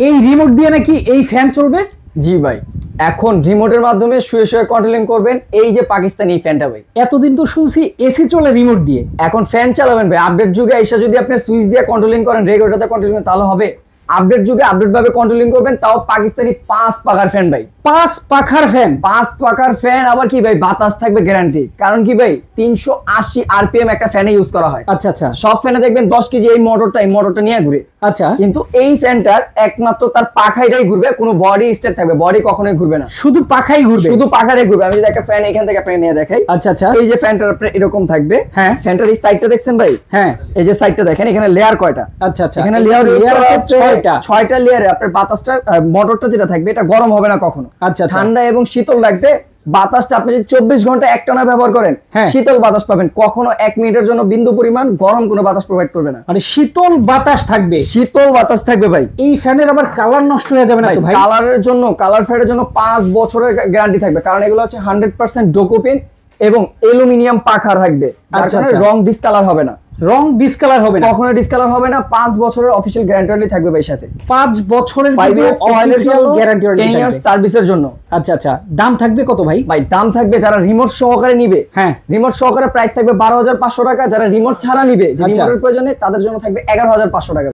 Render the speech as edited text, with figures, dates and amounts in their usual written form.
এই রিমোট দিয়ে নাকি এই ফ্যান চলবে? জি ভাই, এখন রিমোটের মাধ্যমে শুয়ে শুয়ে কন্ট্রোলিং করবেন এই যে পাকিস্তানি ফ্যানটা ভাই। এতদিন তো শুনছি এসি চলে রিমোট দিয়ে, এখন ফ্যান চালাবেন ভাই। আপডেট যুগে এসে যদি আপনি সুইচ দিয়ে কন্ট্রোলিং করেন, রেগুলেটরতে কন্ট্রোলিং করেন, তাহলে হবে? আপডেট যুগে আপডেট ভাবে কন্ট্রোলিং করবেন, তাও পাকিস্তানি 5 পাখার ফ্যান ভাই। 5 পাখার ফ্যান? 5 পাখার ফ্যান, আবার কি ভাই বাতাস থাকবে গ্যারান্টি। কারণ কি ভাই 380 আরপিএম একটা ফ্যানে ইউজ করা হয়। আচ্ছা আচ্ছা। সব ফ্যানে দেখবেন 10 কেজি এই মোটরটা নিয়ে ঘুরে। আচ্ছা, কিন্তু এই ফ্যানটার একমাত্র তার পাখাইটাই ঘুরবে, কোনো বডি স্টেট থাকবে, বডি কখনোই ঘুরবে না, শুধু পাখাই ঘুরবে, শুধু পাখাটাই ঘুরবে। আমি যদি একটা ফ্যান এখান থেকে আপনাকে নিয়ে দেখাই। আচ্ছা আচ্ছা। এই যে ফ্যানটার আপনার এরকম থাকবে। হ্যাঁ, ফ্যানটার এই সাইডটা দেখছেন ভাই? হ্যাঁ, এই যে সাইডটা দেখেন, এখানে লেয়ার কয়টা? আচ্ছা আচ্ছা, এখানে লেয়ার আছে 6টা লেয়ারে। আপনার বাতাসটা মোটরটা যেটা থাকবে এটা গরম হবে না কখনো। আচ্ছা, ঠান্ডা এবং শীতল লাগবে। বাতাসটা আপনি যদি 24 ঘন্টা একটানা ব্যবহার করেন, শীতল বাতাস পাবেন। কখনো 1 মিনিটের জন্য বিন্দু পরিমাণ গরম কোনো বাতাস প্রোভাইড করবে না, মানে শীতল বাতাস থাকবে। শীতল বাতাস থাকবে ভাই। এই ফ্যানের আবার কালার নষ্ট হয়ে যাবে না তো ভাই? কালারের জন্য, কালার ফেডের জন্য 5 বছরের গ্যারান্টি থাকবে, কারণ এগুলো হচ্ছে 100% ডোকোপিন এবং অ্যালুমিনিয়াম পাখা থাকবে। আচ্ছা, রং ডিসকালার হবে না, রং ডিসকালার হবে না, কখনো ডিসকালার হবে না। 5 বছরের অফিশিয়াল গ্যারান্টি থাকবে ভাই সাথে। 5 বছরের অফিশিয়াল গ্যারান্টি সার্ভিসের জন্য। আচ্ছা আচ্ছা। দাম থাকবে কত ভাই? ভাই দাম থাকবে, যারা রিমোট সহকারে নিবে, হ্যাঁ, রিমোট সহকারে প্রাইস থাকবে 12,500 টাকা। যারা রিমোট ছাড়া নিবে, যে রিমোটের প্রয়োজনে, তাদের জন্য থাকবে 11,500 টাকা।